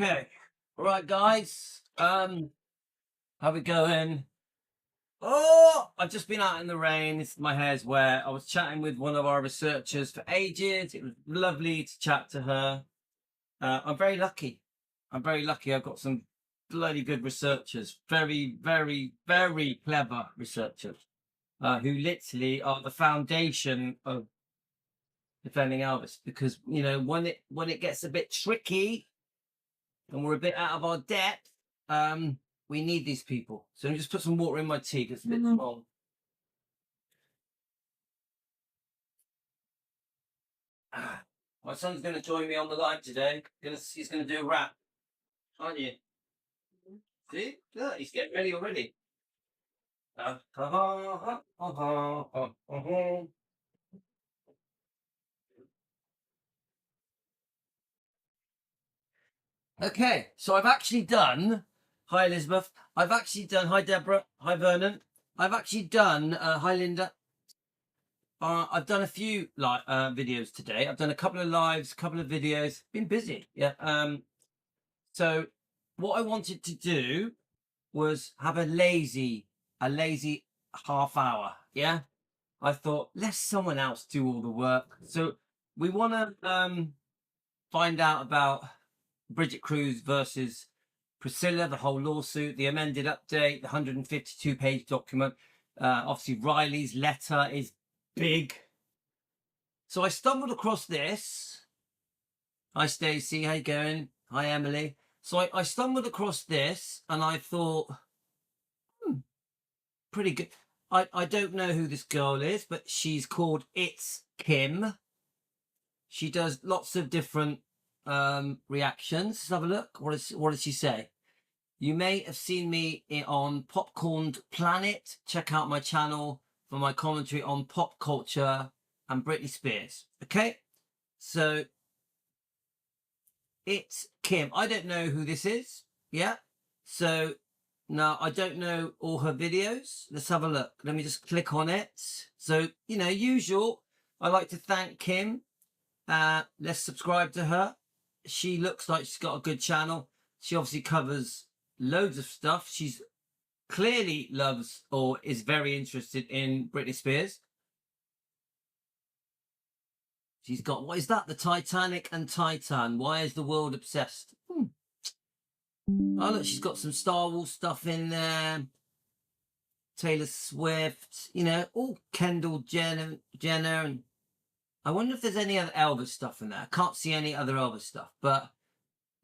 Okay. All right, guys. How we going? Oh, I've just been out in the rain. My hair's wet. I was chatting with one of our researchers for ages. It was lovely to chat to her. I'm very lucky. I'm very lucky. I've got some bloody good researchers. Very, very, very clever researchers who literally are the foundation of defending Elvis. Because when it gets a bit tricky and we're a bit out of our depth, we need these people. So let me just put some water in my tea because it's a bit small. My son's going to join me on the live today. He's going to do a rap, aren't you? See? Look, he's getting ready already. Okay, so I've actually done. Hi, Elizabeth. I've actually done. Hi, Deborah. Hi, Vernon. I've actually done. Hi, Linda. I've done a few videos today. I've done a couple of lives, a couple of videos. Been busy, yeah. So what I wanted to do was have a lazy half hour. Yeah, I thought let someone else do all the work. So we want to find out about Brigitte Kruse versus Priscilla, the whole lawsuit, the amended update, the 152-page document. Obviously, Riley's letter is big. So I stumbled across this. Hi, Stacey. How you going? Hi, Emily. So I stumbled across this and I thought, pretty good. I don't know who this girl is, but she's called It's Kim. She does lots of different reactions. Let's have a look. What does she say? You may have seen me on Popcorned Planet. Check out my channel for my commentary on pop culture and Britney Spears. Okay, so It's Kim. I don't know who this is. Yeah, so now I don't know all her videos. Let's have a look. Let me just click on it. So usual. I like to thank Kim. Let's subscribe to her. She looks like she's got a good channel. She obviously covers loads of stuff. She's clearly loves or is very interested in Britney Spears. She's got, what is that? The Titanic and Titan. Why is the world obsessed? Oh, look, she's got some Star Wars stuff in there. Taylor Swift, all Kendall Jenner. And I wonder if there's any other Elvis stuff in there. I can't see any other Elvis stuff, but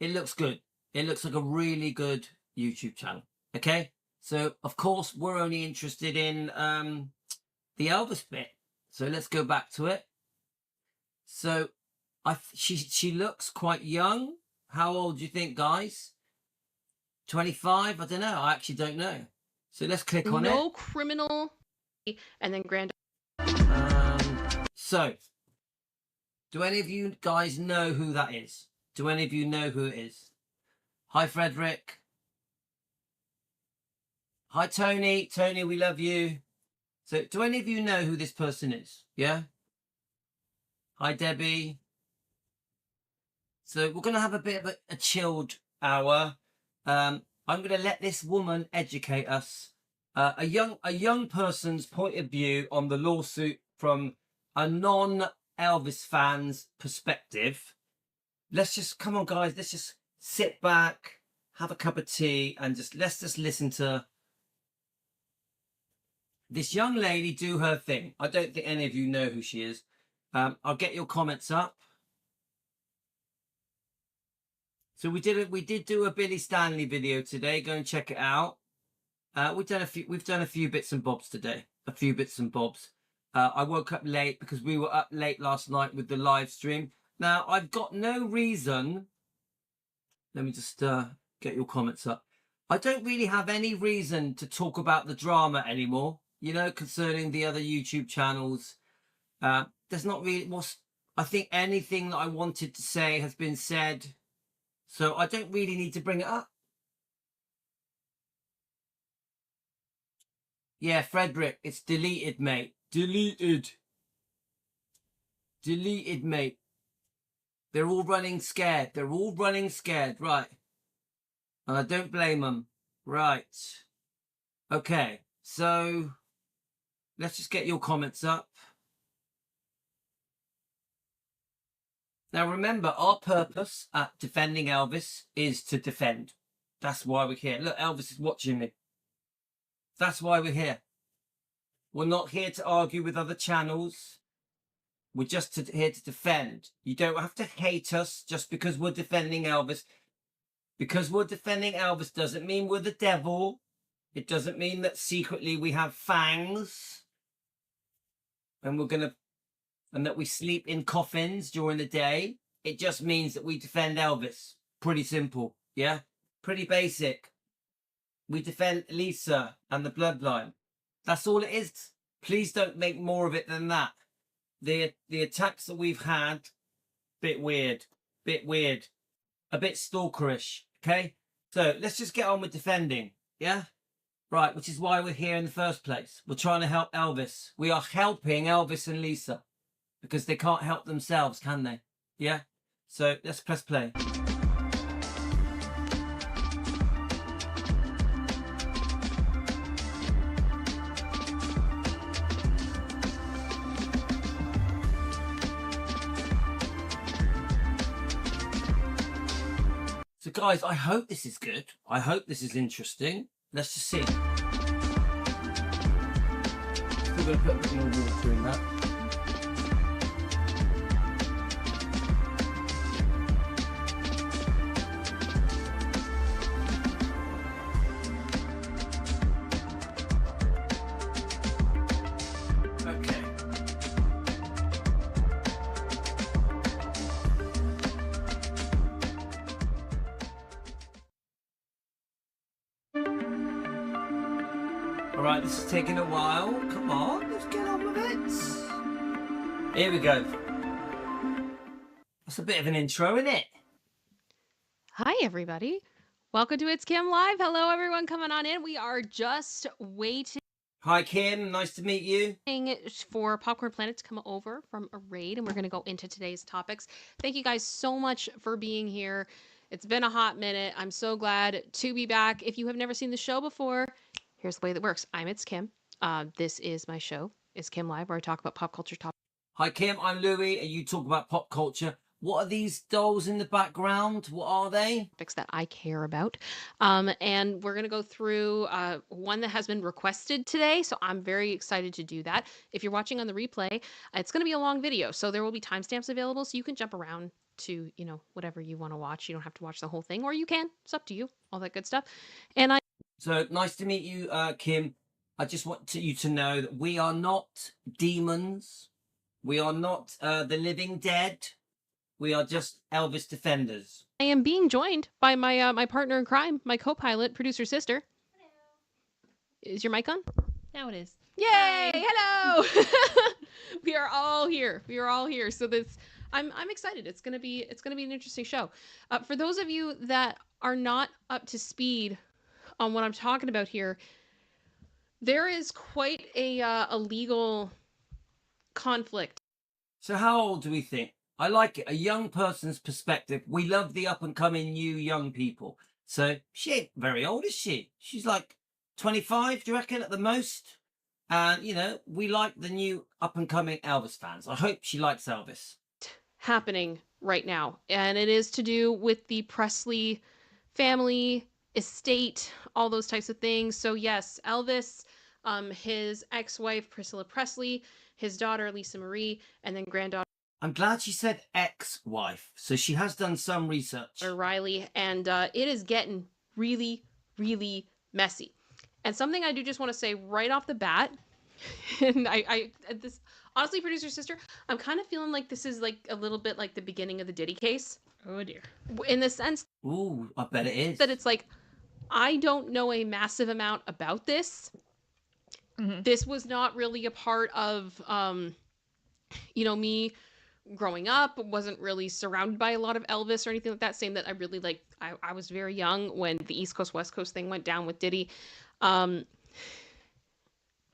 it looks good. It looks like a really good YouTube channel. Okay, so of course we're only interested in the Elvis bit. So let's go back to it. So she looks quite young. How old do you think, guys? 25? I don't know. I actually don't know. So let's click on it. No criminal, and then grand. So, do any of you guys know who that is? Do any of you know who it is? Hi, Frederick. Hi, Tony. Tony, we love you. So, do any of you know who this person is? Yeah? Hi, Debbie. So, we're going to have a bit of a chilled hour. I'm going to let this woman educate us. A young person's point of view on the lawsuit from a non-Elvis fan's perspective. Let's just, come on, guys. Let's just sit back, have a cup of tea, and let's just listen to this young lady do her thing. I don't think any of you know who she is. I'll get your comments up. So we did do a Billy Stanley video today. Go and check it out. We've done a few bits and bobs today. A few bits and bobs. I woke up late because we were up late last night with the live stream. Now I've got no reason. Let me just get your comments up. I don't really have any reason to talk about the drama anymore. Concerning the other YouTube channels. There's not really. I think anything that I wanted to say has been said. So I don't really need to bring it up. Yeah, Frederick, it's deleted, mate. Deleted, mate. They're all running scared. Right. And I don't blame them. Right. Okay, so let's just get your comments up. Now remember, our purpose at defending Elvis is to defend. That's why we're here. Look, Elvis is watching me. That's why we're here. We're not here to argue with other channels. We're just here to defend. You don't have to hate us just because we're defending Elvis. Because we're defending Elvis doesn't mean we're the devil. It doesn't mean that secretly we have fangs. And that we sleep in coffins during the day. It just means that we defend Elvis. Pretty simple. Yeah? Pretty basic. We defend Lisa and the bloodline. That's all it is. Please don't make more of it than that. The attacks that we've had, bit weird, a bit stalkerish. Okay, so let's just get on with defending. Yeah, right. Which is why we're here in the first place. We're trying to help Elvis. We are helping Elvis and Lisa because they can't help themselves, can they? Yeah. So let's press play. So guys, I hope this is good. I hope this is interesting. Let's just see. Still going to put a bit more water in that. Okay. All right, this is taking a while. Come on, let's get on with it. Here we go. That's a bit of an intro, isn't it? Hi, everybody. Welcome to It's Kim Live. Hello, everyone coming on in. We are just waiting Hi, Kim. Nice to meet you. for Popcorn Planet to come over from a raid, and we're going to go into today's topics. Thank you guys so much for being here. It's been a hot minute. I'm so glad to be back. If you have never seen the show before, here's the way that works. I'm It's Kim. This is my show, It's Kim Live, where I talk about pop culture topics. Hi, Kim. I'm Louis, and you talk about pop culture. What are these dolls in the background? What are they? Topics that I care about. And we're going to go through one that has been requested today. So I'm very excited to do that. If you're watching on the replay, it's going to be a long video. So there will be timestamps available. So you can jump around to, whatever you want to watch. You don't have to watch the whole thing, or you can. It's up to you. All that good stuff. And So nice to meet you, Kim. I just want you to know that we are not demons. We are not the living dead. We are just Elvis defenders. I am being joined by my my partner in crime, my co-pilot, producer sister. Hello. Is your mic on? Now it is. Yay! Hi. Hello. We are all here. So I'm excited. It's gonna be an interesting show. For those of you that are not up to speed on what I'm talking about here, there is quite a legal conflict. So how old do we think? I like it. A young person's perspective. We love the up and coming new young people. So she ain't very old, is she? She's like 25, do you reckon, at the most? And, we like the new up and coming Elvis fans. I hope she likes Elvis. Happening right now. And it is to do with the Presley family, estate, all those types of things. So yes, Elvis, his ex-wife, Priscilla Presley, his daughter, Lisa Marie, and then granddaughter, I'm glad she said ex-wife. So she has done some research. Riley, and it is getting really, really messy. And something I do just want to say right off the bat, and this honestly, producer sister, I'm kind of feeling like this is like a little bit like the beginning of the Diddy case. Oh dear. In the sense Ooh, I bet it is. that it's like, I don't know a massive amount about this. Mm-hmm. This was not really a part of, me growing up. Wasn't really surrounded by a lot of Elvis or anything like that. Same that I really like. I was very young when the East Coast West Coast thing went down with Diddy. But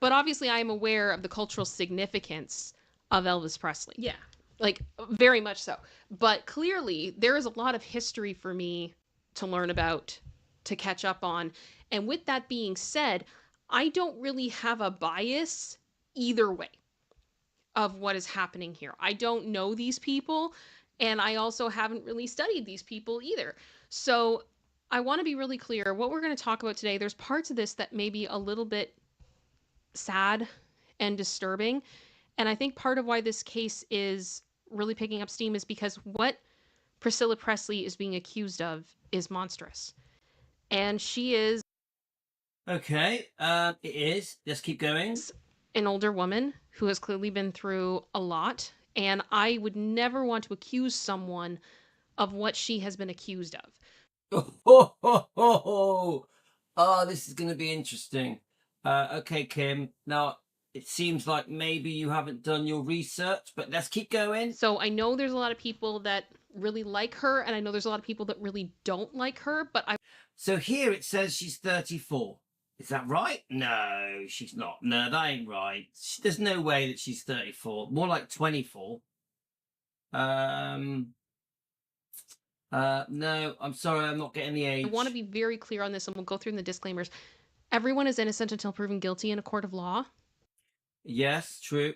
obviously I am aware of the cultural significance of Elvis Presley. Yeah. Like, very much so. But clearly there is a lot of history for me to learn about to catch up on. And with that being said, I don't really have a bias either way of what is happening here. I don't know these people, and I also haven't really studied these people either. So I want to be really clear. What we're going to talk about today, there's parts of this that may be a little bit sad and disturbing. And I think part of why this case is really picking up steam is because what Priscilla Presley is being accused of is monstrous. And she is Okay, it is. Let's keep going. an older woman who has clearly been through a lot. And I would never want to accuse someone of what she has been accused of. Oh, this is going to be interesting. Okay, Kim. Now, it seems like maybe you haven't done your research, but let's keep going. So I know there's a lot of people that really like her, and I know there's a lot of people that really don't like her, but I... So here it says she's 34. Is that right? No, she's not. No, that ain't right. There's no way that she's 34. More like 24. No, I'm sorry, I'm not getting the age. I want to be very clear on this, and we'll go through the disclaimers. Everyone is innocent until proven guilty in a court of law. Yes, true.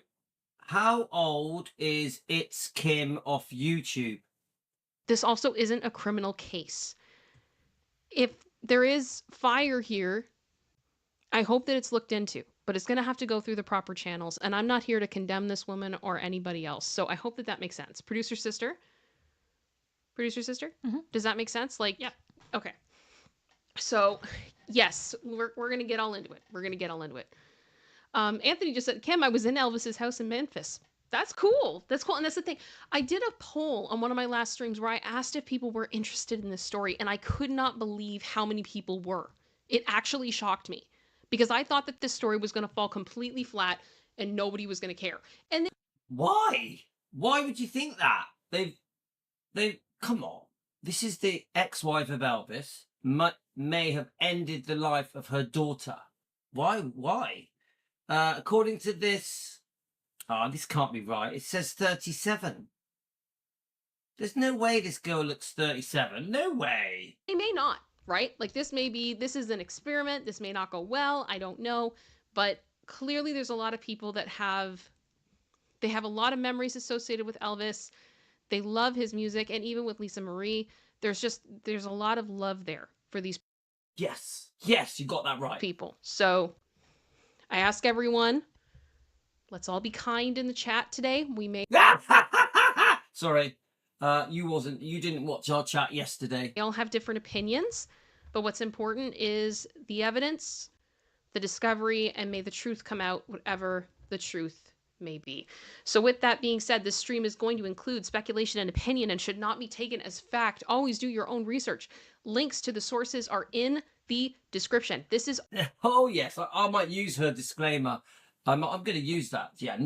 How old is It's Kim off YouTube? This also isn't a criminal case. If there is fire here, I hope that it's looked into, but it's going to have to go through the proper channels, and I'm not here to condemn this woman or anybody else, so I hope that that makes sense. Producer sister? Producer sister? Mm-hmm. Does that make sense? Like, Yep. Okay. So, yes, we're going to get all into it. We're going to get all into it. Anthony just said, Kim, I was in Elvis's house in Memphis. That's cool. That's cool. And that's the thing. I did a poll on one of my last streams where I asked if people were interested in this story, and I could not believe how many people were. It actually shocked me because I thought that this story was going to fall completely flat and nobody was going to care. And then... Why? Why would you think that? They've come on. This is the ex-wife of Elvis. May have ended the life of her daughter. Why? According to this, this can't be right. It says 37. There's no way this girl looks 37. No way. They may not, right? Like this is an experiment. This may not go well. I don't know. But clearly there's a lot of people that have a lot of memories associated with Elvis. They love his music. And even with Lisa Marie, there's a lot of love there for these Yes, you got that right. people. So I ask everyone, let's all be kind in the chat today. We may Sorry, you didn't watch our chat yesterday. all have different opinions, but what's important is the evidence, the discovery, and may the truth come out, whatever the truth may be. So with that being said, this stream is going to include speculation and opinion and should not be taken as fact. Always do your own research. Links to the sources are in the description. This is... Oh yes, I might use her disclaimer. I'm going to use that. Yeah,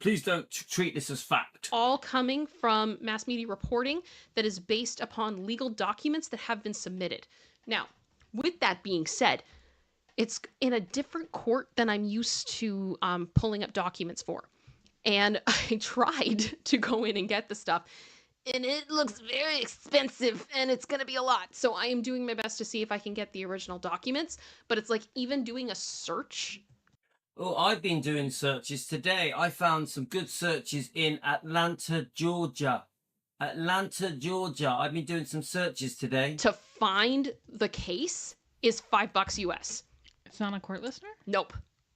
please don't treat this as fact. all coming from mass media reporting that is based upon legal documents that have been submitted. Now, with that being said, it's in a different court than I'm used to pulling up documents for. And I tried to go in and get the stuff, and it looks very expensive, and it's going to be a lot. So I am doing my best to see if I can get the original documents, but it's like even doing a search. Oh, I've been doing searches today. I found some good searches in Atlanta, Georgia. I've been doing some searches today. To find the case is $5 US. It's not a court listener? Nope.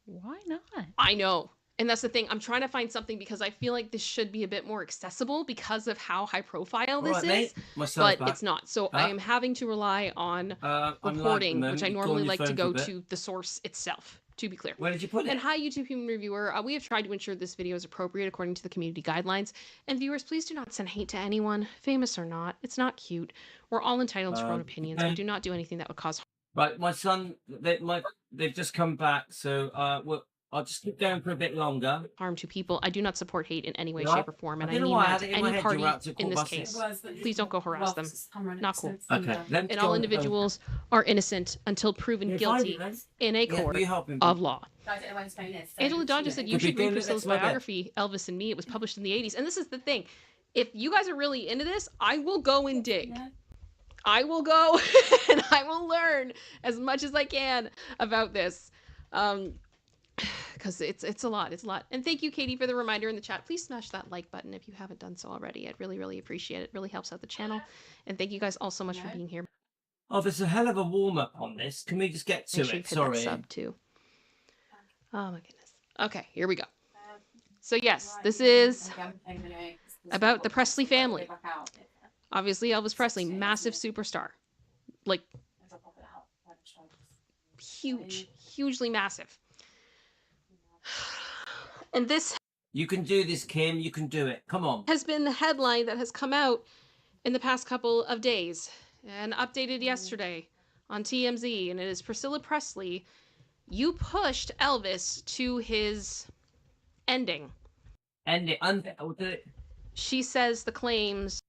Why not? I know. And that's the thing. I'm trying to find something because I feel like this should be a bit more accessible because of how high profile this All right, is. mate. My son's But back. it's not. So I am having to rely on I'm live at the reporting, moment. which I You go on normally your like to phone for go a bit. to the source itself, to be clear. Where did you put it? And hi, YouTube Human Reviewer. We have tried to ensure this video is appropriate according to the community guidelines. And viewers, please do not send hate to anyone, famous or not. It's not cute. We're all entitled to our own opinions. okay. We do not do anything that would cause Right, my son, they've just come back, so I'll just keep going for a bit longer. harm to people. I do not support hate in any way, Yeah. shape, or form, and I I don't know mean why I that had to it in my any head you party were out to in call this buses. case. Please don't go harass them. Not cool. Okay, let me And go all on. individuals are innocent until proven guilty in a Yeah, court you help him. of law. Guys, everyone's phone is. Angela Dodge said you Could be should read doing it Priscilla's next Monday. biography, Elvis and Me. It was published in the 80s. And this is the thing. If you guys are really into this, I will go and dig. I will go and I will learn as much as I can about this. Because it's a lot. It's a lot. And thank you, Katie, for the reminder in the chat. Please smash that like button if you haven't done so already. I'd really, really appreciate it. It really helps out the channel. And thank you guys all so much for being here. Oh, there's a hell of a warm-up on this. Can we just get to Make sure you it? hit Sorry. that sub too. Oh my goodness. Okay, here we go. So yes, this is about the Presley family. Obviously, Elvis Presley, massive superstar. Like, huge, hugely massive. And this You can do this, Kim. You can do it. Come on. has been the headline that has come out in the past couple of days and updated yesterday on TMZ. And it is Priscilla Presley. You pushed Elvis to his ending. End it. She says the claims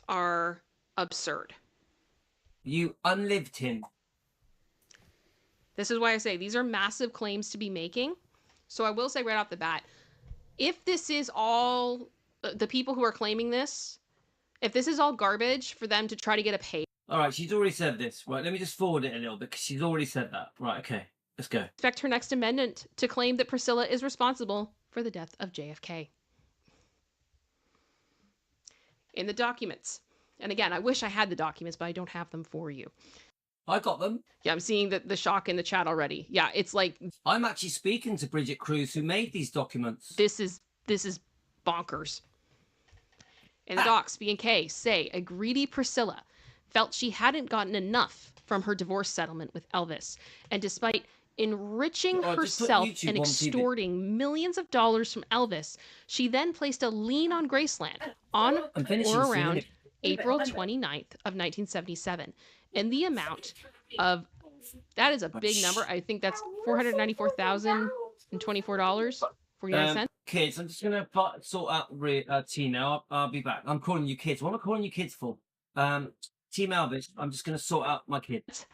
are absurd. You unlived him. This is why I say these are massive claims to be making. So I will say right off the bat, if this is all the people who are claiming this, if this is all garbage for them to try to get a pay. All right, she's already said this. Right, let me just forward it a little bit because she's already said that. Right, okay, let's go. Expect her next amendment to claim that Priscilla is responsible for the death of JFK. In the documents. And again, I wish I had the documents, but I don't have them for you. I got them. Yeah, I'm seeing the shock in the chat already. Yeah, it's like I'm actually speaking to Brigitte Kruse, who made these documents. this is bonkers. In the docs, B&K say a greedy Priscilla felt she hadn't gotten enough from her divorce settlement with Elvis, and despite enriching Oh, just put herself YouTube and on TV. extorting millions of dollars from Elvis, she then placed a lien on Graceland on I'm finishing or soon, around innit? April 29th of 1977. And the amount of, that is a big number. I think that's $494,024.49. Kids, I'm just gonna sort out T now. I'll be back. I'm calling you kids. What am I calling you kids for? Team Elvis. I'm just gonna sort out my kids.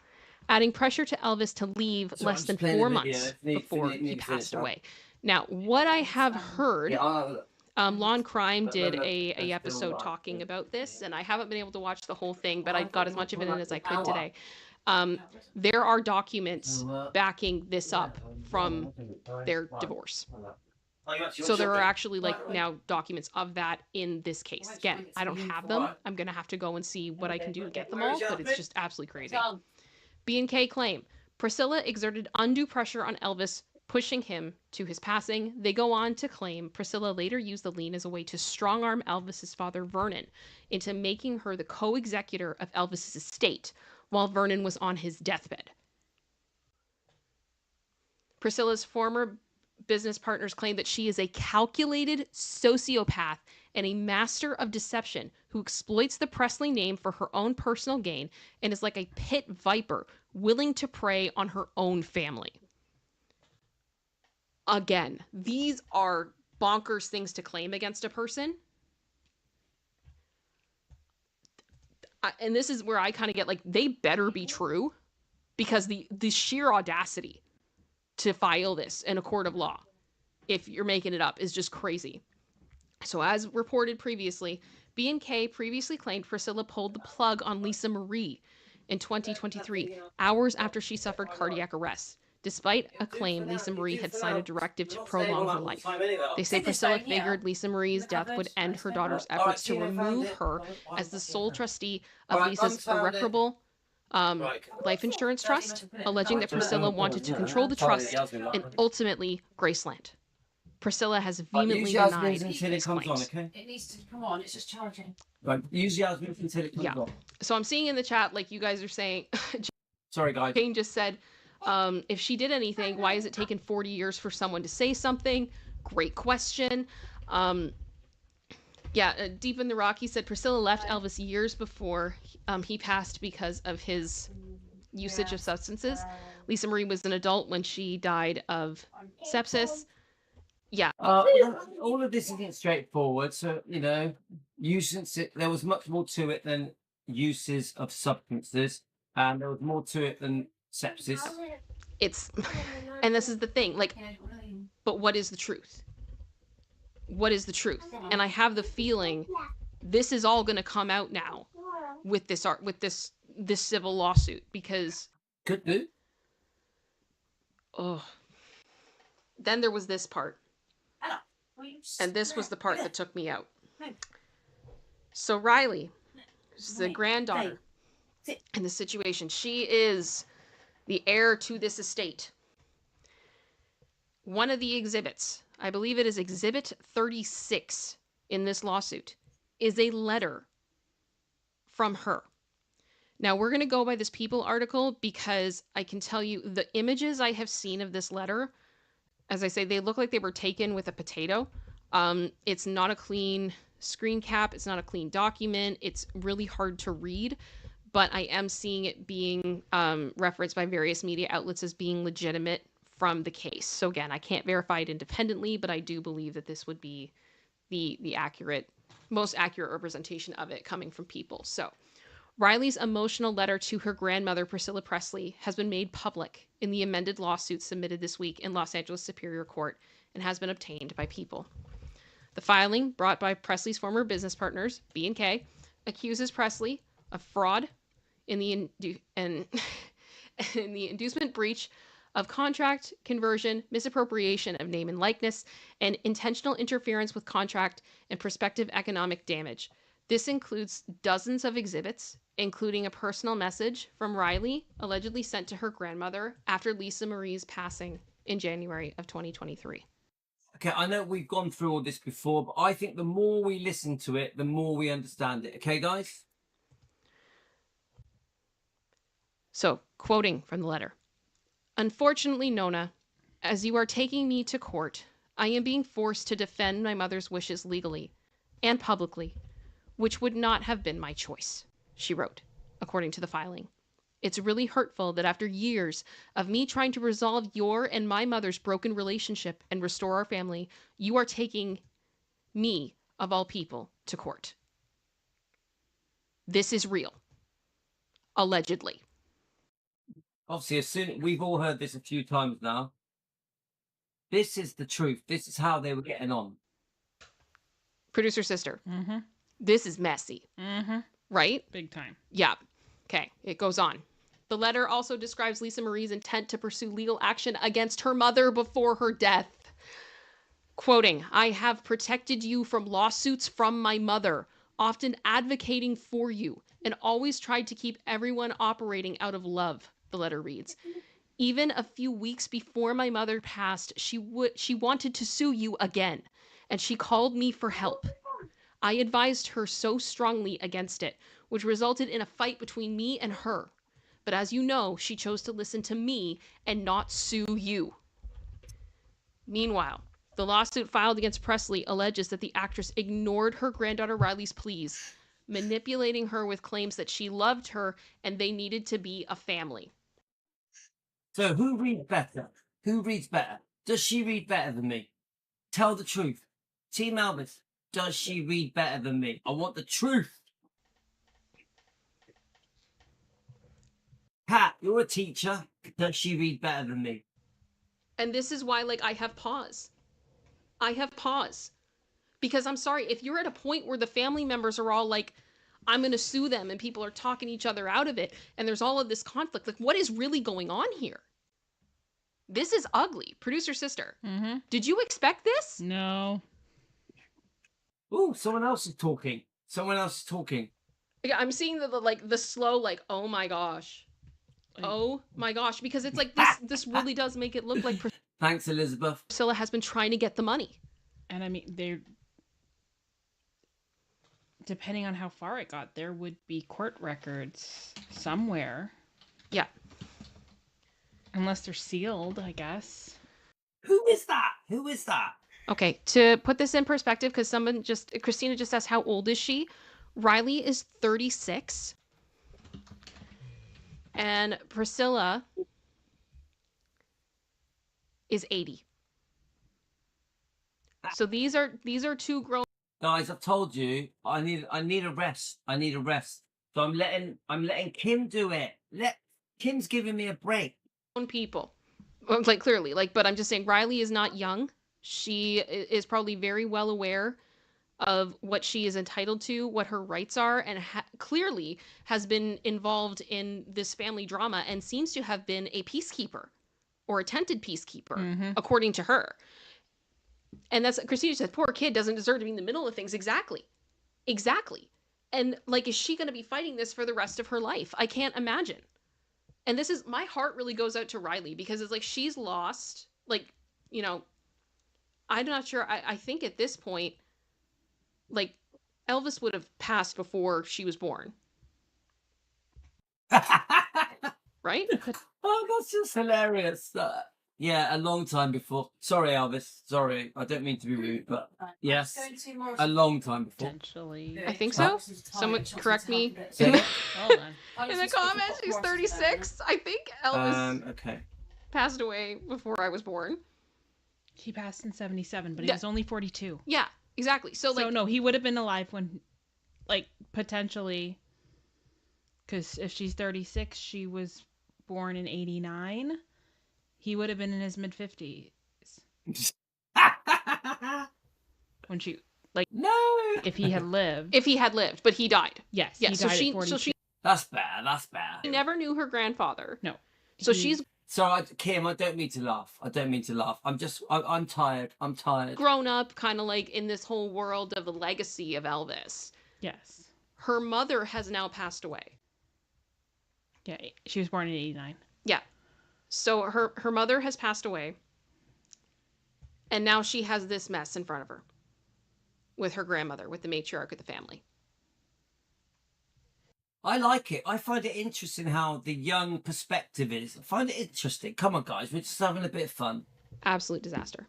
Adding pressure to Elvis to leave So less I'm than just playing 4 the months video. before Need he to passed finish away. Now, what I have heard, Law and Crime But did no, a that's episode still talking right. about this, and I haven't been able to watch the whole thing, but I got as much of it in as I could today. There are documents backing this up from their divorce. So there are actually like now documents of that in this case. Again, I don't have them. I'm going to have to go and see what I can do to get them all, but it's just absolutely crazy. B&K claim Priscilla exerted undue pressure on Elvis, pushing him to his passing. They go on to claim Priscilla later used the lien as a way to strong-arm Elvis's father, Vernon, into making her the co-executor of Elvis's estate while Vernon was on his deathbed. Priscilla's former business partners claim that she is a calculated sociopath and a master of deception who exploits the Presley name for her own personal gain and is like a pit viper willing to prey on her own family. Again, these are bonkers things to claim against a person. And this is where I kind of get like, they better be true, because the sheer audacity to file this in a court of law, if you're making it up, is just crazy. So as reported previously, B&K previously claimed Priscilla pulled the plug on Lisa Marie in 2023, hours after she suffered cardiac arrest. Despite a claim Lisa Marie had signed a directive to prolong her life. They say Priscilla figured Lisa Marie's death would end her daughter's efforts to remove her as the sole trustee of Lisa's irreparable life insurance trust, alleging that Priscilla wanted to control the trust and ultimately Graceland. Priscilla has vehemently denied these claims. Okay? It needs to come on. It's just charging. Right. Use Yasmin until it comes Yeah. on. So I'm seeing in the chat, like you guys are saying, Sorry, guys. Jane just said, if she did anything, why is it taken 40 years for someone to say something? Great question. Deep in the Rock, he said Priscilla left Elvis years before he passed because of his usage of substances. Lisa Marie was an adult when she died of sepsis. Yeah. All of this isn't straightforward. So, you know, there was much more to it than uses of substances, and there was more to it than sepsis. And this is the thing, like, but what is the truth? What is the truth? And I have the feeling this is all going to come out now with this this civil lawsuit because Could do. then there was this part. Hello. And this was the part that took me out. So Riley, who's the granddaughter in the situation, she is the heir to this estate. One of the exhibits, I believe it is Exhibit 36 in this lawsuit, is a letter from her. Now, we're going to go by this People article because I can tell you the images I have seen of this letter, as I say, they look like they were taken with a potato. It's not a clean screen cap. It's not a clean document. It's really hard to read, but I am seeing it being referenced by various media outlets as being legitimate from the case. So again, I can't verify it independently, but I do believe that this would be the most accurate representation of it coming from People. So Riley's emotional letter to her grandmother, Priscilla Presley, has been made public in the amended lawsuit submitted this week in Los Angeles Superior Court and has been obtained by People. The filing, brought by Presley's former business partners, B&K, accuses Presley of fraud in the inducement, breach of contract, conversion, misappropriation of name and likeness, and intentional interference with contract and prospective economic damage. This includes dozens of exhibits, including a personal message from Riley, allegedly sent to her grandmother after Lisa Marie's passing in January of 2023. Okay, I know we've gone through all this before, but I think the more we listen to it, the more we understand it. Okay, guys? So, quoting from the letter. Unfortunately, Nona, as you are taking me to court, I am being forced to defend my mother's wishes legally and publicly, which would not have been my choice, she wrote, according to the filing. It's really hurtful that after years of me trying to resolve your and my mother's broken relationship and restore our family, you are taking me, of all people, to court. This is real. Allegedly. Obviously, we've all heard this a few times now. This is the truth. This is how they were getting on. Producer sister. Mm-hmm. This is messy. Mm-hmm. Right? Big time. Yeah. Okay. It goes on. The letter also describes Lisa Marie's intent to pursue legal action against her mother before her death. Quoting, I have protected you from lawsuits from my mother, often advocating for you, and always tried to keep everyone operating out of love, the letter reads. Even a few weeks before my mother passed, she wanted to sue you again, and she called me for help. I advised her so strongly against it, which resulted in a fight between me and her. But as you know, she chose to listen to me and not sue you. Meanwhile, the lawsuit filed against Presley alleges that the actress ignored her granddaughter Riley's pleas, manipulating her with claims that she loved her and they needed to be a family. So who reads better? Who reads better? Does she read better than me? Tell the truth. Team Elvis, does she read better than me? I want the truth. Pat, you're a teacher. Does she read better than me? And this is why, I have pause. I have pause. Because I'm sorry, if you're at a point where the family members are all like, I'm going to sue them, and people are talking each other out of it, and there's all of this conflict, what is really going on here? This is ugly. Producer sister, Mm-hmm. did you expect this? No. Oh, someone else is talking. Someone else is talking. Yeah, I'm seeing the slow, oh my gosh. Oh my gosh, because it's like this really does make it look like Thanks, Elizabeth. Priscilla has been trying to get the money. And I mean, they're... Depending on how far it got, there would be court records somewhere. Yeah. Unless they're sealed, I guess. Who is that? Who is that? Okay, to put this in perspective, because Christina just asked how old is she? Riley is 36. And Priscilla is 80. So these are two grown Guys, I've told you, I need a rest. I need a rest. So I'm letting Kim do it. Kim's giving me a break. people. Well, clearly, but I'm just saying Riley is not young. She is probably very well aware of what she is entitled to, what her rights are, and clearly has been involved in this family drama and seems to have been a peacekeeper or attempted peacekeeper, according to her. And that's, Christina said, poor kid doesn't deserve to be in the middle of things. Exactly. And like, is she going to be fighting this for the rest of her life? I can't imagine. And this is, my heart really goes out to Riley, because it's like, she's lost, like, you know, I'm not sure. I think at this point, like, Elvis would have passed before she was born, right? Oh, that's just hilarious. Yeah, a long time before. Sorry, Elvis. Sorry, I don't mean to be rude, but yes, a long time before. Potentially. I think so. Someone correct me Say it. Hold on. in the comments. She's 36. I think Elvis Okay. passed away before I was born. He passed in 77, but he Yeah. was only 42. Yeah, exactly. So like, no, he would have been alive when, like, potentially, because if she's 36, she was born in 89. He would have been in his mid-50s when she, like, No. if he had lived. if he had lived, but he died. Yes, Yeah, he so died at she 42. That's bad. That's bad. never knew her grandfather. No. So He- she's So, Kim, I don't mean to laugh. I'm tired. I'm tired. grown up kind of like in this whole world of the legacy of Elvis. Yes. Her mother has now passed away. Yeah, she was born in 89. Yeah. So her mother has passed away. And now she has this mess in front of her with her grandmother, with the matriarch of the family. I like it. I find it interesting how the young perspective is. I find it interesting. Come on, guys. We're just having a bit of fun. Absolute disaster.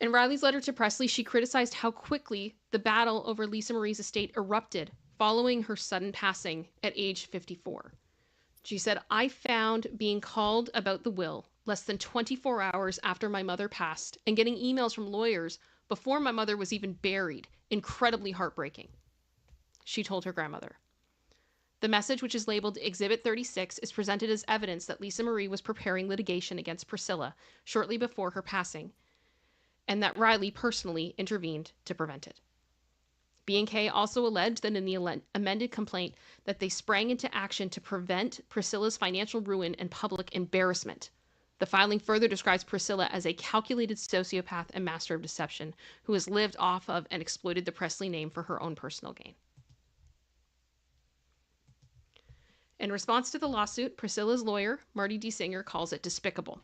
In Riley's letter to Presley, she criticized how quickly the battle over Lisa Marie's estate erupted following her sudden passing at age 54. She said, I found being called about the will less than 24 hours after my mother passed and getting emails from lawyers before my mother was even buried incredibly heartbreaking. She told her grandmother. The message, which is labeled Exhibit 36, is presented as evidence that Lisa Marie was preparing litigation against Priscilla shortly before her passing, and that Riley personally intervened to prevent it. B&K also alleged that in the amended complaint that they sprang into action to prevent Priscilla's financial ruin and public embarrassment. The filing further describes Priscilla as a calculated sociopath and master of deception who has lived off of and exploited the Presley name for her own personal gain. In response to the lawsuit, Priscilla's lawyer, Marty D. Singer, calls it despicable.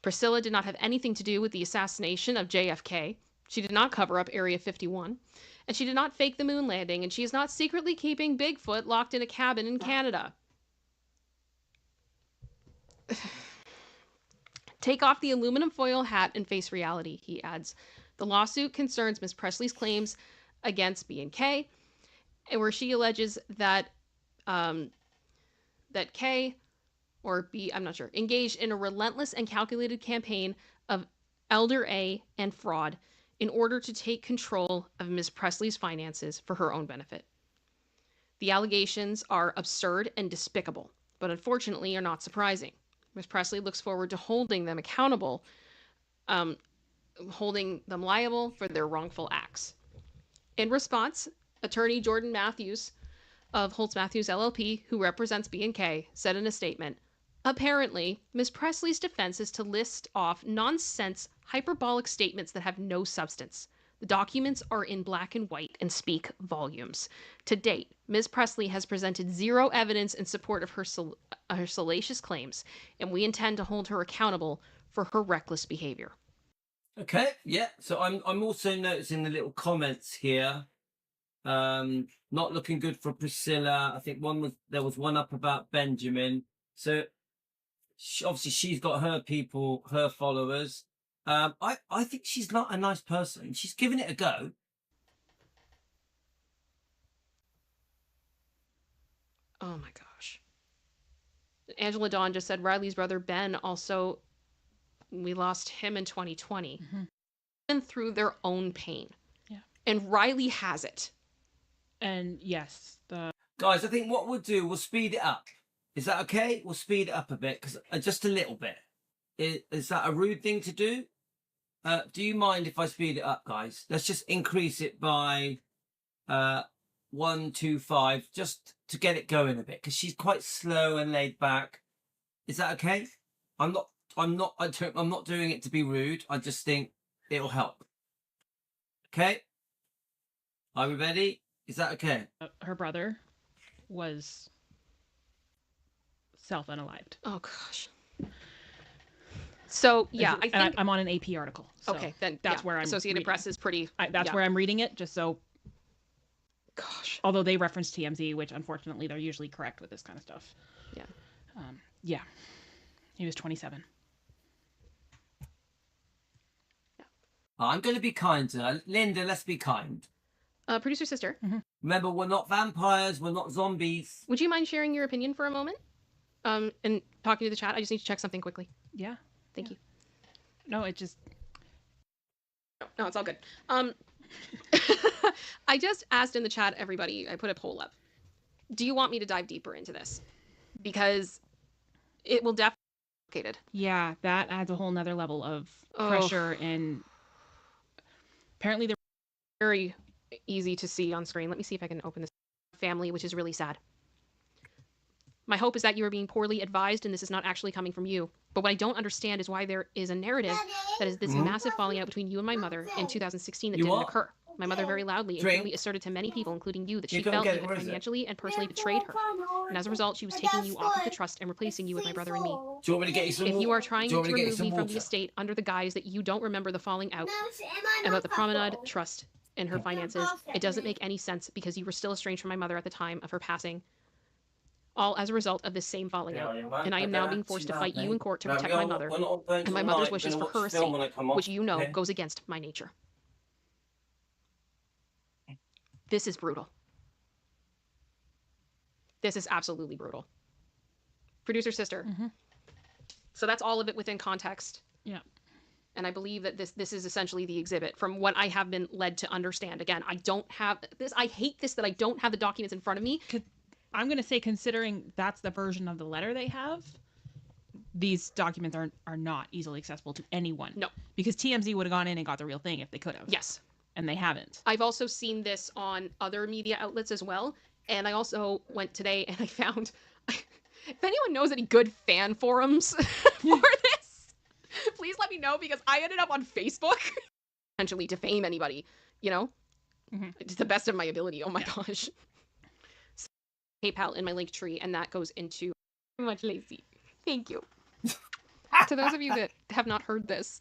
Priscilla did not have anything to do with the assassination of JFK. She did not cover up Area 51. And she did not fake the moon landing. And she is not secretly keeping Bigfoot locked in a cabin in Canada. Take off the aluminum foil hat and face reality, he adds. The lawsuit concerns Miss Presley's claims against B&K, where she alleges that that K or B, I'm not sure, engaged in a relentless and calculated campaign of Elder A and fraud in order to take control of Ms. Presley's finances for her own benefit. The allegations are absurd and despicable, but unfortunately are not surprising. Ms. Presley looks forward to holding them accountable, holding them liable for their wrongful acts. In response, attorney Jordan Matthews of Holtz Matthews LLP, who represents B&K, said in a statement, apparently, Ms. Presley's defense is to list off nonsense, hyperbolic statements that have no substance. The documents are in black and white and speak volumes. To date, Ms. Presley has presented zero evidence in support of her salacious claims, and we intend to hold her accountable for her reckless behavior. Okay, yeah. So I'm also noticing the little comments here. Not looking good for Priscilla. I think there was one up about Benjamin. So obviously she's got her people, her followers. I think she's not a nice person. She's giving it a go. Oh my gosh. Angela Dawn just said Riley's brother Ben also, we lost him in 2020. Been through their own pain. Yeah. And Riley has it. And yes, Guys, I think what we'll do, we'll speed it up. Is that okay? We'll speed it up a bit, just a little bit. Is that a rude thing to do? Do you mind if I speed it up, guys? Let's just increase it by 125, just to get it going a bit, because she's quite slow and laid back. Is that okay? I'm not doing it to be rude. I just think it'll help. Okay. Are we ready? Is that okay? Her brother was self-unalived. Oh gosh. So yeah, I think I'm on an AP article. So okay, then that's where I'm Associated reading. Press is pretty. That's where I'm reading it, just so. Gosh. Although they reference TMZ, which unfortunately they're usually correct with this kind of stuff. Yeah. Yeah. He was 27. I'm going to be kinder. Linda, let's be kind. Producer sister, Remember, we're not vampires. We're not zombies. would you mind sharing your opinion for a moment? And talking to the chat. I just need to check something quickly. Yeah. Thank you. No, it just. No, it's all good. I just asked in the chat, everybody, I put a poll up. Do you want me to dive deeper into this? Because it will definitely be complicated. Yeah, that adds a whole nother level of Oh. pressure, and apparently they're Very easy to see on screen. Let me see if I can open this. Family, which is really sad. My hope is that you are being poorly advised and this is not actually coming from you. But what I don't understand is why there is a narrative that is this massive falling out between you and my mother in 2016 that You didn't what? occur. My mother very loudly and Drink. clearly asserted to many people, including you, that You she don't felt get you it, had where is it? financially and personally betrayed her. And as a result, she was taking you off of the trust and replacing you with my brother and me. Do you want me to get you some If you water? are trying Do to you want me to get you remove some me from the water? estate under the guise that you don't remember the falling out about the promenade trust and her finances, it doesn't make any sense because you were still estranged from my mother at the time of her passing. All as a result of this same falling out. And I am now being forced to fight you in court to protect my mother and my mother's wishes for her estate, which you know goes against my nature. This is brutal. This is absolutely brutal. Producer sister. So that's all of it within context. Yeah. And I believe that this is essentially the exhibit from what I have been led to understand. Again, I don't have this. I hate this that I don't have the documents in front of me. I'm going to say, considering that's the version of the letter they have, these documents are not easily accessible to anyone. No. Because TMZ would have gone in and got the real thing if they could have. Yes. And they haven't. I've also seen this on other media outlets as well. And I also went today and I found, if anyone knows any good fan forums for this, please let me know, because I ended up on Facebook. Potentially defame anybody, you know? To the best of my ability. Oh my gosh. So, PayPal in my link tree, and that goes into very much Lacey. Thank you. To those of you that have not heard this,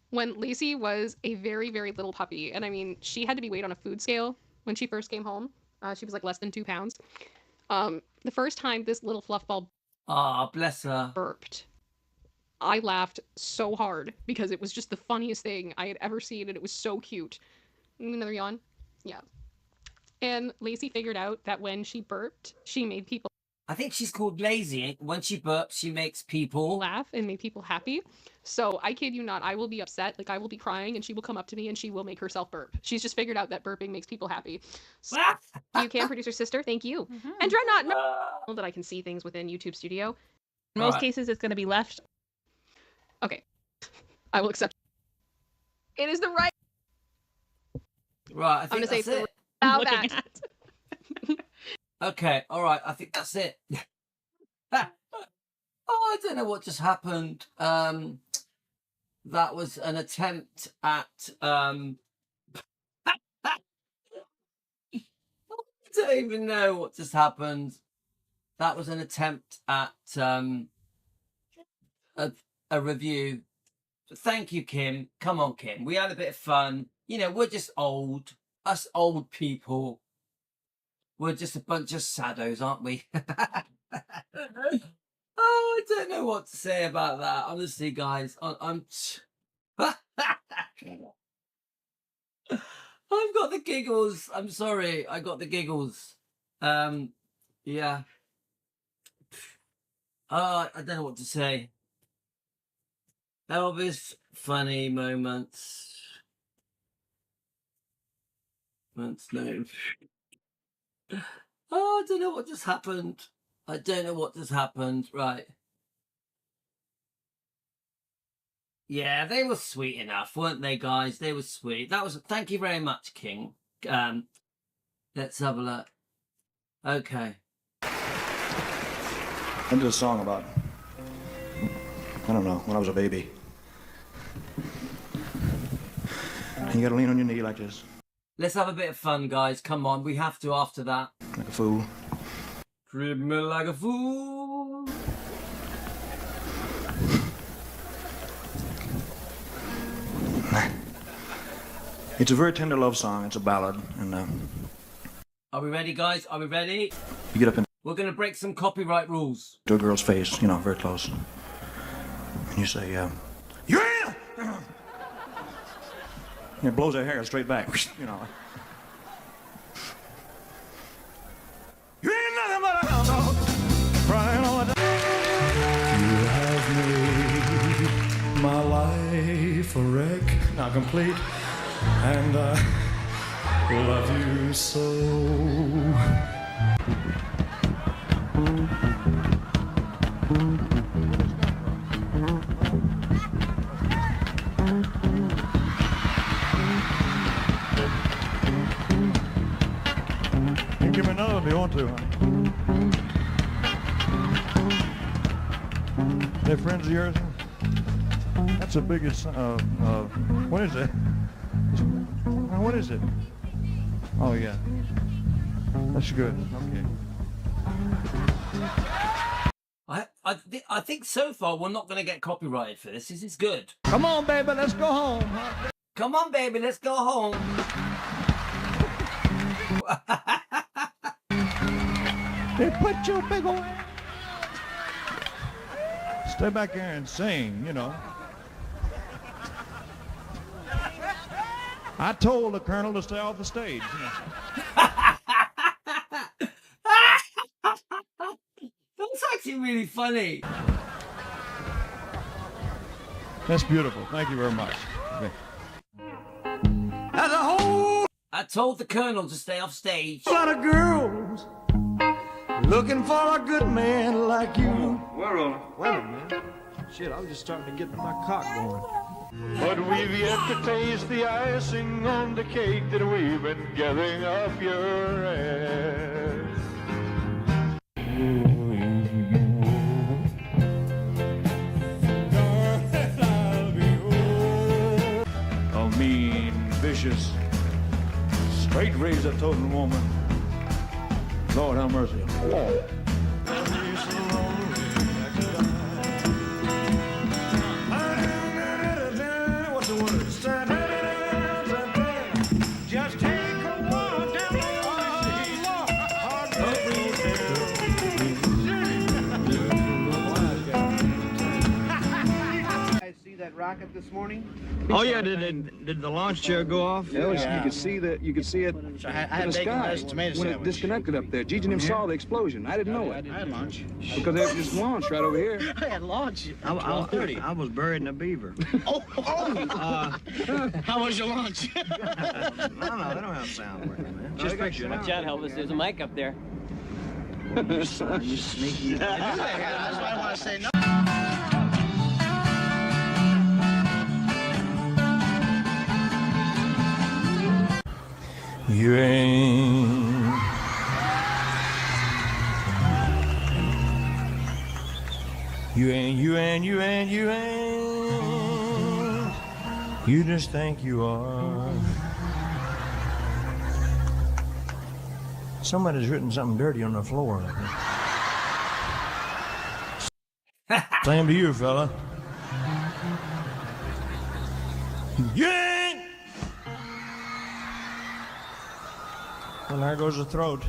when Lacey was a very, very little puppy, and I mean, she had to be weighed on a food scale when she first came home. She was like less than 2 pounds. The first time this little fluff ball Bless her. burped, I laughed so hard because it was just the funniest thing I had ever seen, and it was so cute. Another yawn? Yeah. And Lacey figured out that when she burped, she made people I think she's called lazy. When she burps, she makes people laugh and made people happy. So I kid you not, I will be upset, like I will be crying, and she will come up to me and she will make herself burp. She's just figured out that burping makes people happy. So you can, producer sister, thank you. And Dreadnought, know that I can see things within YouTube Studio. In most cases, it's going to be left. Okay, I will accept. It is the right. Right, I I'm think gonna say that's it. Now looking that. Okay, all right, I think that's it. Oh, I don't know what just happened. That was an attempt at I don't even know what just happened. That was an attempt at a review. But thank you, Kim. Come on, Kim. We had a bit of fun. You know, we're just old. Us old people. We're just a bunch of saddos, aren't we? Oh, I don't know what to say about that. Honestly, guys, I'm I've got the giggles. I'm sorry. I got the giggles. Yeah. I don't know what to say. Elvis, funny moments. No. Oh, I don't know what just happened. I don't know what just happened. Right. Yeah, they were sweet enough, weren't they, guys? They were sweet. That was. Thank you very much, King. Let's have a look. Okay. I did a song about, I don't know, when I was a baby. And you gotta lean on your knee like this. Let's have a bit of fun, guys. Come on, we have to after that. Like a fool. Treat me like a fool. It's a very tender love song. It's a ballad. And Are we ready, guys? Are we ready? you get up into We're going to break some copyright rules. a girl's face, you know, very close. And you say, yeah! And it blows her hair straight back, you know. You ain't nothing but a hound dog, crying all the time. You have made my life a wreck, now complete, and I love you so. You can give me another if you want to, honey. They're friends of yours? That's the biggest, what is it? What is it? Oh, yeah. That's good, okay. I think so far we're not going to get copyrighted for this. This is good. Come on, baby, let's go home. Come on, baby, let's go home. They put your big old... Stay back here and sing, you know. I told the colonel to stay off the stage. That's actually really funny. That's beautiful. Thank you very much. Okay. As a whole I told the colonel to stay off stage. lot of girls looking for a good man like you. We're rolling. Wait a minute. Shit, I was just starting to get my cock going. But we've yet to taste the icing on the cake that we've been gathering up your ass. A mean, vicious, straight razor-toting woman. Lord have mercy. What's the word? Just take a walk down the Guys see that rocket this morning? Oh yeah, did the launch chair go off? Yeah, you could see that. You could see it in the sky when it disconnected up there. Gigi and him saw the explosion. I didn't know it I had lunch. because it just launched right over here. I had lunch. I was buried in a beaver. How was your lunch? No, they don't have sound working, man. Just picture Watch out, Elvis. There's a mic up there. You sneaky. That's why I want to say no. You ain't. You ain't. You just think you are. Somebody's written something dirty on the floor. Same to you, fella. You ain't. Well, there goes the throat.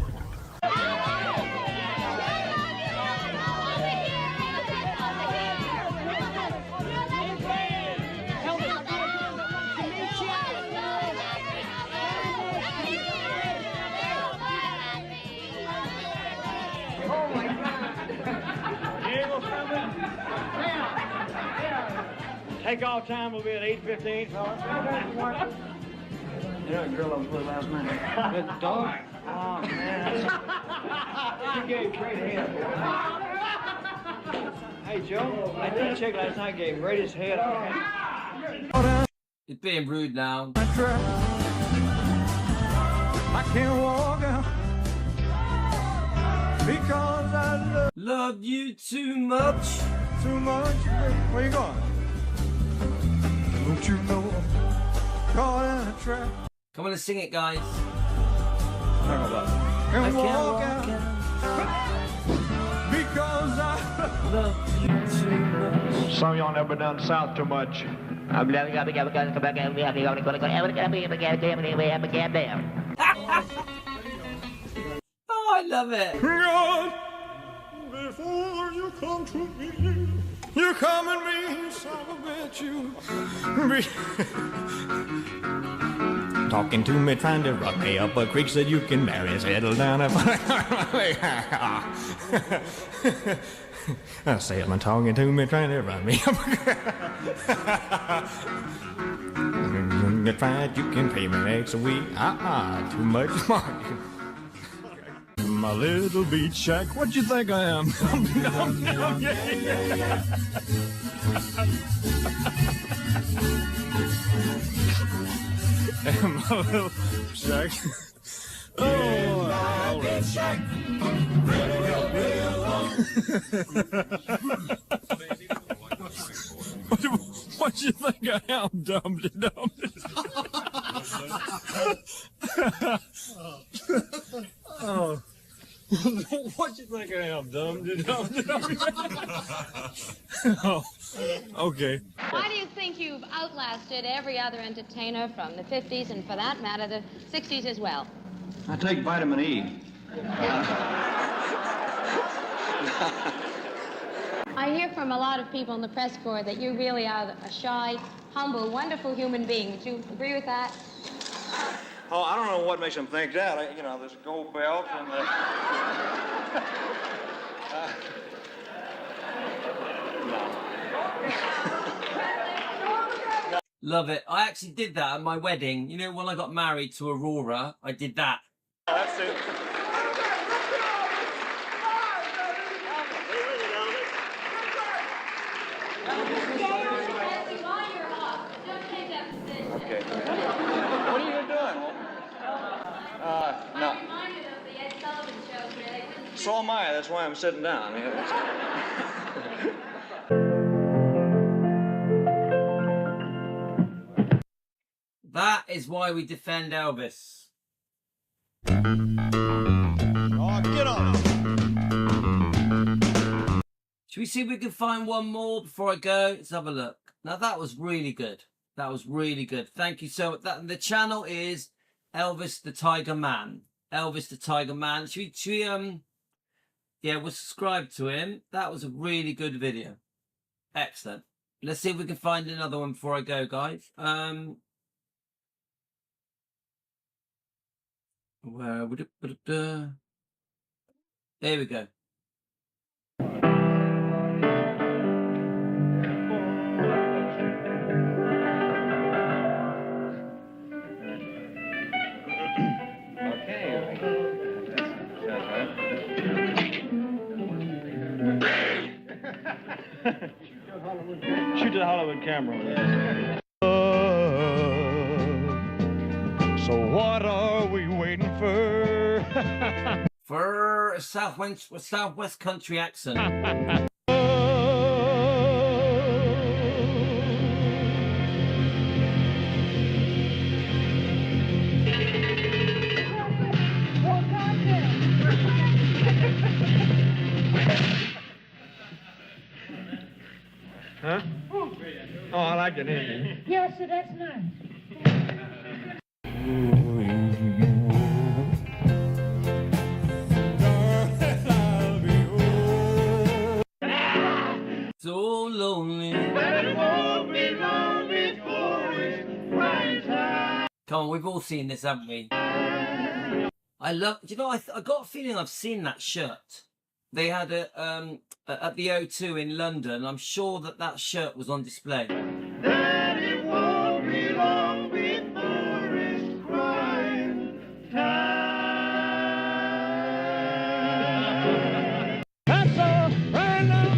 Takeoff time will be at 8:15. You know, girl I was with last night. Good dog. Oh, man. You gave great head. Hey, Joe, I did a chick last night, gave greatest head. He's being rude now. I can't walk out because I love you too much. Too much. Where you going? Don't you know I'm caught in a trap? Come on and sing it, guys. I can't walk out because I love you too much. Some of y'all never done south too much. Oh, I love it. God, before you come to me, you come and me, son of a bitch, you be talking to me, trying to rock me up a creek so you can marry, settle down. I say I'm talking to me, trying to run me up. That's right, you can pay me next week. Too much money. My little beach shack, what you think I am? My little shack. Oh, beach shack. What you think I am, Dumpty Dumpty? Oh. What you think I am, Dumpty Dumpty? Oh, okay. Why do you think you've outlasted every other entertainer from the 50s and, for that matter, the 60s as well? I take vitamin E. I hear from a lot of people in the press corps that you really are a shy, humble, wonderful human being. Would you agree with that? Oh, I don't know what makes them think that. You know, this gold belt and the... Love it. I actually did that at my wedding. You know, when I got married to Aurora, I did that. That's it. Okay. What are you doing? No. So am I. That's why I'm sitting down. That is why we defend Elvis. Oh, get on. Should we see if we can find one more before I go? Let's have a look. Now that was really good. That was really good. Thank you so much. The channel is Elvis the Tiger Man. Elvis the Tiger Man. Should we yeah, we'll subscribe to him. That was a really good video. Excellent. Let's see if we can find another one before I go, guys. Where would it? There we go. Shoot the Hollywood camera. So what are we waiting for? For a Southwest country accent. Huh? Oh, I like it, Andy. Yes, sir, that's nice. So lonely. Come on, we've all seen this, haven't we? I love. You know, I got a feeling I've seen that shirt. They had it at the O2 in London. I'm sure that shirt was on display. That it won't be long before it's crying time. That's all right now.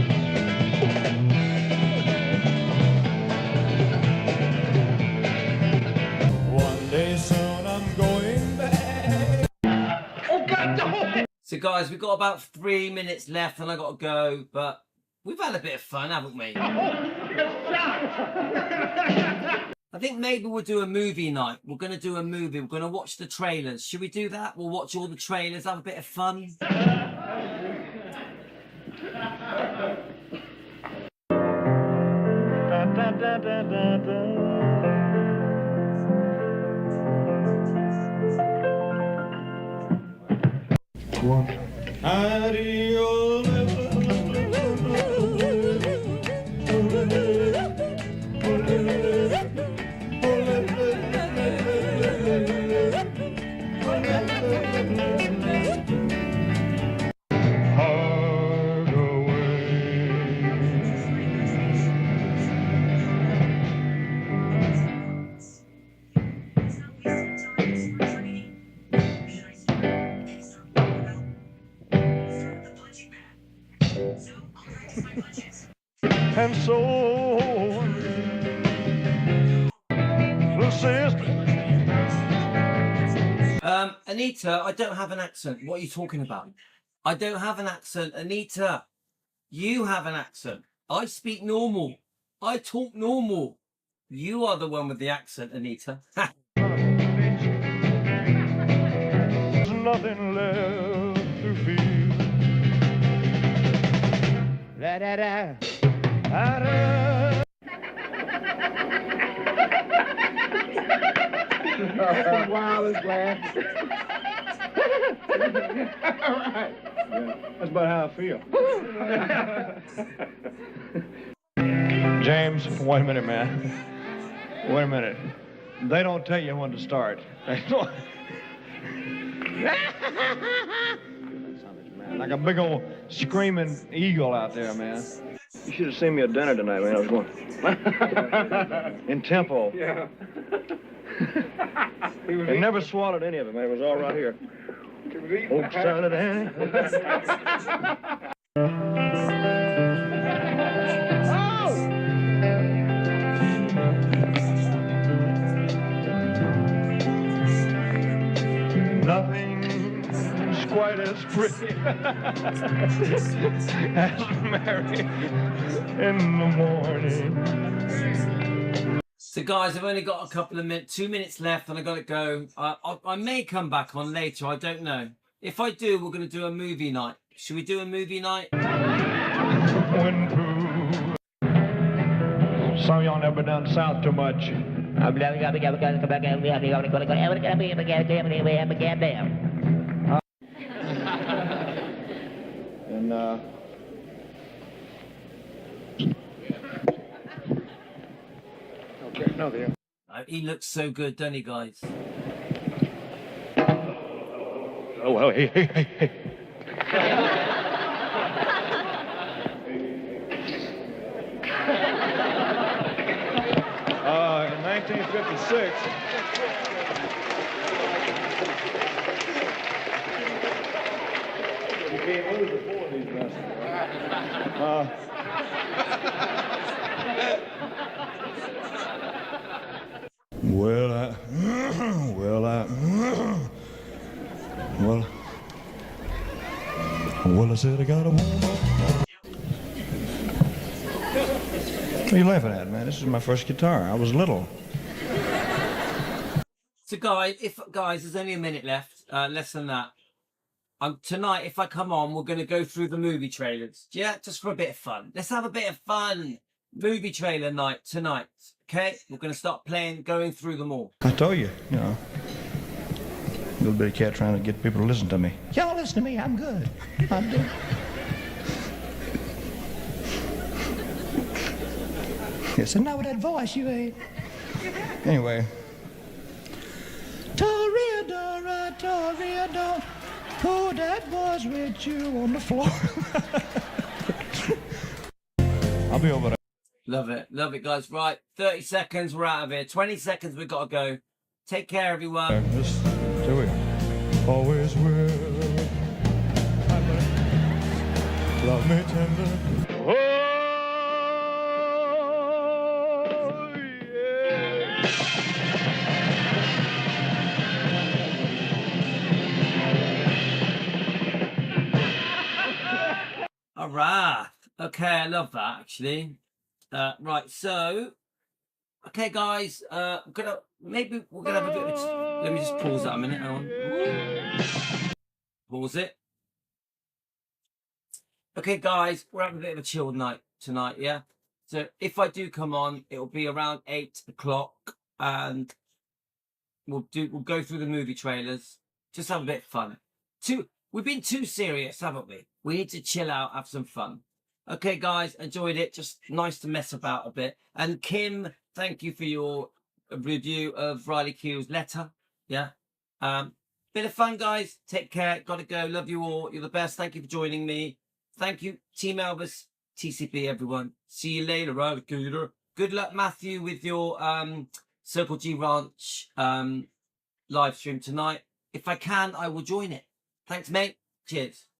So guys, we've got about 3 minutes left and I got to go, but we've had a bit of fun, haven't we? I think maybe we'll do a movie night. We're going to do a movie. We're going to watch the trailers. Should we do that? We'll watch all the trailers, have a bit of fun. And so, little sister. Anita, I don't have an accent. What are you talking about? I don't have an accent. Anita, you have an accent. I speak normal. I talk normal. You are the one with the accent, Anita. There's nothing left to feel. Da da da. That's the wildest laugh. All right. Yeah, that's about how I feel. James, wait a minute, man. Wait a minute. They don't tell you when to start. They don't. Like a big old screaming eagle out there, man. You should have seen me at dinner tonight, man. I was going in tempo. Yeah. He never swallowed any of it, man. It was all right here. Old salad, Annie. Nothing's quite as pretty as Mary in the morning. So guys, I've only got a couple of minutes, 2 minutes left and I got to go. I may come back on later, I don't know. If I do, we're going to do a movie night. Should we do a movie night? Some of y'all never been down south too much. And okay, no, there. He looks so good, doesn't he, guys? Oh, well, hey. In 1956, you can't lose before these wrestlers. Well, I said I got a woman. What are you laughing at, man? This is my first guitar. I was little. So guys, there's only a minute left, less than that. Tonight, if I come on, we're going to go through the movie trailers. Yeah, just for a bit of fun. Let's have a bit of fun. Movie trailer night tonight. Okay, we're going to start going through them all. I told you, a little bit of cat trying to get people to listen to me. Y'all listen to me, I'm good. I'm good. Yes, and now with that voice, you ain't. Anyway. Toreador, who that was with you on the floor? I'll be over there. Love it, guys. Right, 30 seconds, we're out of here. 20 seconds, we've got to go. Take care, everyone. Here we go. Always will. Love me tender. Oh, yeah. Wrath. Okay, I love that actually. Right, so okay, guys. Maybe we're gonna have a bit of let me just pause that a minute. Hang on. Pause it. Okay, guys, we're having a bit of a chill night tonight, yeah? So if I do come on, it'll be around 8 o'clock and we'll go through the movie trailers. Just have a bit of fun. We've been too serious, haven't we? We need to chill out, have some fun. Okay, guys, enjoyed it. Just nice to mess about a bit. And Kim, thank you for your review of Riley Keough's letter. Yeah. Bit of fun, guys. Take care. Gotta go. Love you all. You're the best. Thank you for joining me. Thank you, Team Elvis, TCP, everyone. See you later, alligator. Good luck, Matthew, with your Circle G Ranch live stream tonight. If I can, I will join it. Thanks, mate. Cheers.